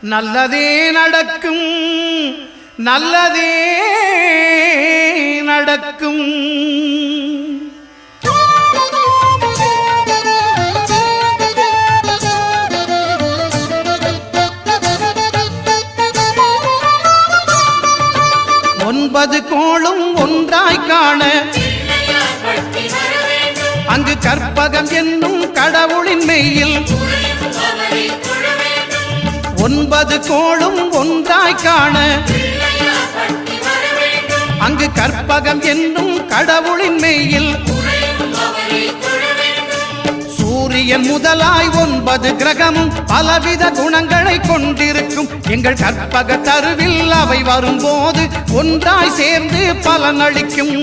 நல்லதே நடக்கும், நல்லதே நடக்கும். ஒன்பது கோளும் ஒன்றாய் காண அங்கு கற்பகம் என்னும் கடவுளின் மெய்யில் ஒன்பது கோளும் ஒன்றாய் காண அங்கு கற்பகம் என்னும் கடவுளின் மெய்யில் சூரியன் முதலாய் 9 கிரகமும் பலவித குணங்களை கொண்டிருக்கும். எங்கள் கற்பக தருவில் அவை வரும்போது ஒன்றாய் சேர்ந்து பலனளிக்கும்.